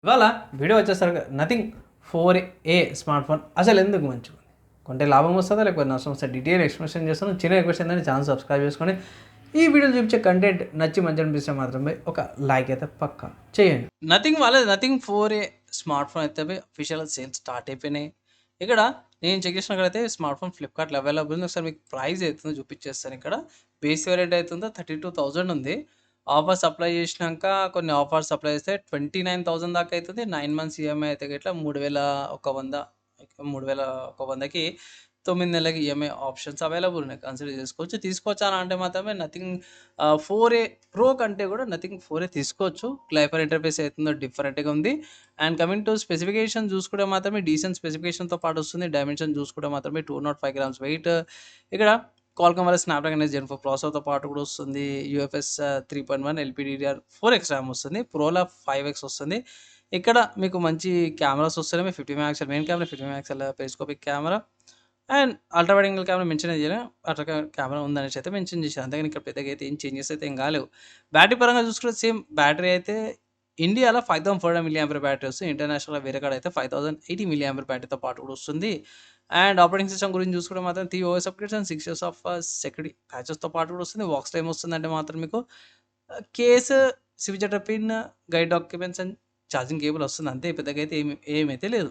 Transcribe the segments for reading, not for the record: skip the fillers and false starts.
ఇవాళ వీడియో వచ్చేసరికి nothing 4A smart phone అసలు ఎందుకు మంచిగా ఉంది, కొంటే లాభం వస్తుందా లేకపోతే నష్టం వస్తుందా, డీటెయిల్ ఎక్స్ప్లెనేషన్ చేస్తాను. చిన్న రిక్వెస్ట్ ఏంటంటే ఛానల్ సబ్స్క్రైబ్ చేసుకొని ఈ వీడియోలో చూపించే కంటెంట్ నచ్చి మంచి అనిపిస్తే మాత్రమే ఒక లైక్ అయితే పక్కా చేయండి. నథింగ్ 4A స్మార్ట్ ఫోన్ అయితే అఫీషియల్ సేల్స్ స్టార్ట్ అయిపోయినాయి. ఇక్కడ నేను చెక్ చేసినక్కడైతే స్మార్ట్ ఫోన్ ఫ్లిప్కార్ట్లో అవైలబుల్ ఉంది. ఒకసారి మీకు ప్రైస్ అవుతుందో చూపించేస్తాను. ఇక్కడ బేస్ వేరియంట్ అవుతుందో 32,000 ఉంది. ఆఫర్స్ అప్లై చేసినాక కొన్ని ఆఫర్స్ అప్లై చేస్తే 29,000 దాకా అవుతుంది. 9 మంత్స్ ఈఎంఐ అయితే ఇట్లా 3,100కి 9 నెలలకి ఈఎంఐ ఆప్షన్స్ అవైలబుల్ ఉన్నాయి. కన్సిడర్ చేసుకోవచ్చు. తీసుకోవచ్చా అని అంటే మాత్రమే నథింగ్ 4A ప్రో కంటే కూడా నథింగ్ 4A తీసుకోవచ్చు. గ్లైపర్ ఇంటర్ఫేస్ అవుతుందో డిఫరెంట్గా ఉంది. అండ్ కమింగ్ టు స్పెసిఫికేషన్ చూసుకుంటే మాత్రమే డీసెంట్ స్పెసిఫికేషన్తో పాటు వస్తుంది. డైమెన్షన్ చూసుకుంటే మాత్రమే 205 గ్రామ్స్ వెయిట్. ఇక్కడ క్వాల్కమ్ వల్ల స్నాప్డ్రాగన్ Gen 4 ప్రాసెసర్తో పాటు కూడా వస్తుంది. యూఎఫ్ఎస్ 3.1 LPDDR4X ర్యామ్ వస్తుంది. ప్రోలో 5X వస్తుంది. ఇక్కడ మీకు మంచి కెమెరాస్ వస్తున్నాయి. 50 megapixel main camera, 50 megapixel periscopic camera and ultra wide angle camera mention చేయలేదు. అల్ట్రా కెమెరా ఉందనేసి అయితే మెన్షన్ చేశారు. అంతేగాని ఇక్కడ పెద్దగా అయితే ఏం చేంజెస్ అయితే ఏం కాలేవు. బ్యాటరీ పరంగా చూసుకుంటే సేమ్ బ్యాటరీ అయితే ఇండియాలో 5400 mAh బ్యాటరీ వస్తుంది. ఇంటర్నేషనల్‌లో వేరే కాడ అయితే 5080 mAh బ్యాటరీతో పాటు కూడా వస్తుంది. అండ్ ఆపరేటింగ్ సిస్టమ్ గురించి చూసుకుంటే మాత్రం 3 OS updates and 6 years of security ప్యాచెస్‌తో పాటు కూడా వస్తుంది. వాక్స్ టైమ్ వస్తుందంటే మాత్రం మీకు కేస్, సివిజెటర్ pin, guide documents and charging cable వస్తుంది. అంతే పెద్దగా అయితే ఏమైతే లేదు.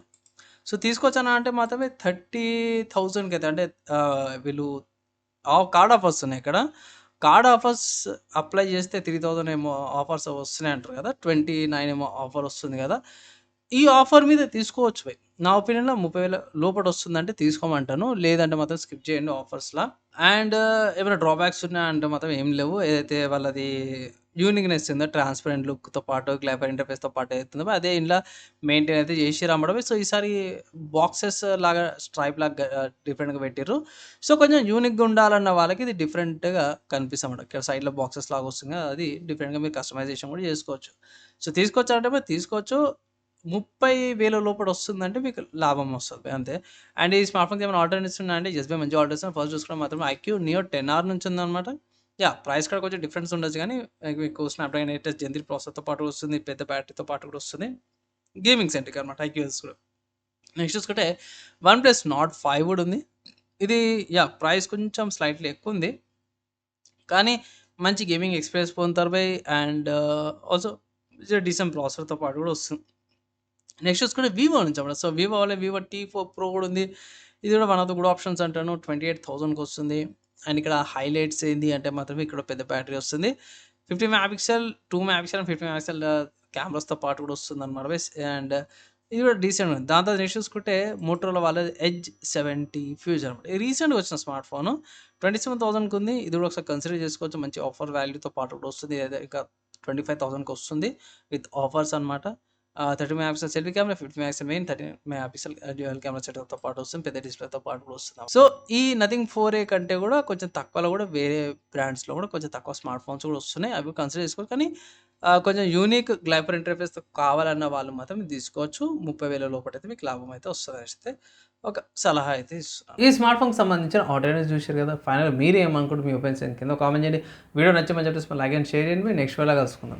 సో తీసుకోవచ్చనా అంటే మాత్రమే 30,000కి అయితే అంటే వీళ్ళు కార్డ్ ఆఫర్స్ ఉన్నాయి ఇక్కడ. కార్డ్ ఆఫర్స్ అప్లై చేస్తే 3,000 ఏమో ఆఫర్స్ వస్తున్నాయి అంటారు కదా! 29 ఏమో ఆఫర్ వస్తుంది కదా! ఈ ఆఫర్ మీద తీసుకోవచ్చు భయ్. నా ఒపీనియన్‌లో 30,000 లోపట వస్తుందంటే తీసుకోమంటాను. లేదంటే మాత్రం స్కిప్ చేయండి ఆఫర్స్‌లా. అండ్ ఏమైనా డ్రాబ్యాక్స్ ఉన్నాయా అంటే మాత్రం ఏం లేవు. ఏదైతే వాళ్ళది యూనిక్‌నెస్ ఉందో ట్రాన్స్‌పరెంట్ లుక్‌తో పాటు గ్లైపర్ ఇంటర్ఫేస్‌తో పాటు ఏదైతుందో అదే ఇందులో మెయింటైన్ అయితే చేసిర్రు అమ్మడమే. సో ఈసారి బాక్సెస్ లాగా స్ట్రైప్ లాగా డిఫరెంట్‌గా పెట్టిర్రు. సో కొంచెం యూనిక్‌గా ఉండాలన్న వాళ్ళకి ఇది డిఫరెంట్‌గా కనిపిస్తదన్నమాట. ఇక్కడ సైడ్‌లో బాక్సెస్ లాగా వస్తుంది కదా! అది డిఫరెంట్‌గా మీరు కస్టమైజేషన్ కూడా చేసుకోవచ్చు. సో తీసుకోవచ్చా అంటే మరి తీసుకోవచ్చు. 30,000 లోపల వస్తుందంటే మీకు లాభం వస్తది అంతే. అండ్ ఈ స్మార్ట్ ఫోన్‌కి ఏమైనా ఆల్టర్‌నేటివ్స్ ఉన్నాయంటే యెస్ బై మంచి ఆల్టర్‌నేటివ్స్ ఫస్ట్ చూసుకుంటే మాత్రం ఐక్యూ నియో 10R నుంచి ఉందన్నమాట. యాహ్! ప్రైస్ కూడా కొంచెం డిఫరెన్స్ ఉండొచ్చు గానీ మీకు స్నాప్‌డ్రాగన్ 8 Gen 3 ప్రాసెసర్‌తో పాటు వస్తుంది. పెద్ద బ్యాటరీతో పాటు కూడా వస్తుంది. గేమింగ్ సెంట్రిక్ అనమాట ఐక్యూఎస్ కూడా. నెక్స్ట్ చూసుకుంటే వన్ ప్లస్ నార్డ్ 5 కూడా ఉంది. ఇది యాహ్! ప్రైస్ కొంచెం స్లైట్‌లీ ఎక్కువుంది. కానీ మంచి గేమింగ్ ఎక్స్‌పీరియన్స్ పొందుతారు బై అండ్ ఆల్సో డీసెంట్ ప్రాసెసర్‌తో పాటు కూడా వస్తుంది. నెక్స్ట్ చూసుకుంటే వివో నుంచి అన్నమాట. సో వివో వాళ్ళ వివో T4 ప్రో కూడా ఉంది. ఇది కూడా one of the good options అంటాను. 28,000కి వస్తుంది. అండ్ ఇక్కడ హైలైట్స్ ఏంది అంటే మాత్రం ఇక్కడ పెద్ద బ్యాటరీ వస్తుంది. 50 మెగాపిక్సెల్, 2 మెగాపిక్సెల్ అండ్ 50 మెగాపిక్సెల్ కెమెరాస్‌తో పాటు కూడా వస్తుందన్నమాట బేస్ అండ్ ఇది కూడా డీసెంట్ ఉంది. దాని తర్వాత నెక్స్ట్ చూసుకుంటే మోటరోలా వాళ్ళ ఎడ్జ్ 70 ఫ్యూజన్ అనమాట. ఇది రీసెంట్‌గా వచ్చిన స్మార్ట్ ఫోను. 27,000కి ఉంది. ఇది కూడా ఒకసారి కన్సిడర్ చేసుకోవచ్చు. మంచి ఆఫర్ వాల్యూతో పాటు కూడా వస్తుంది. ఇంకా 25,000కి వస్తుంది విత్ ఆఫర్స్ అనమాట. 30 megapixel selfie camera, 50 megapixel main, 30 megapixel dual camera సెటప్‌తో పాటు వస్తుంది. పెద్ద డిస్‌ప్లేతో పాటు కూడా వస్తుంది. సో ఈ నథింగ్ 4A కంటే కూడా కొంచెం తక్కువలో కూడా వేరే బ్రాండ్స్‌లో కూడా కొంచెం తక్కువ స్మార్ట్ ఫోన్స్ కూడా వస్తున్నాయి. అవి కన్సిడర్ చేసుకోవచ్చు. కానీ కొంచెం యూనిక్ గ్లైపర్ ఇంటర్ఫేస్‌తో కావాలన్న వాళ్ళు మాత్రం ఇది తీసుకోవచ్చు. 30,000 లోపటైతే మీకు లాభం అయితే వస్తదనేసి ఒక సలహా అయితే ఇస్తున్నాను. ఈ స్మార్ట్ ఫోన్‌కి సంబంధించిన ఆల్టర్‌నేటివ్స్ చూసారు కదా! ఫైనల్‌గా మీరేమనుకుంటారు? మీ ఒపీనియన్స్ కింద కామెంట్ చేయండి. వీడియో నచ్చి మంచి లైక్ అండ్ షేర్ చేయండి. నెక్స్ట్ వీడియోలో కలుసుకుందాం.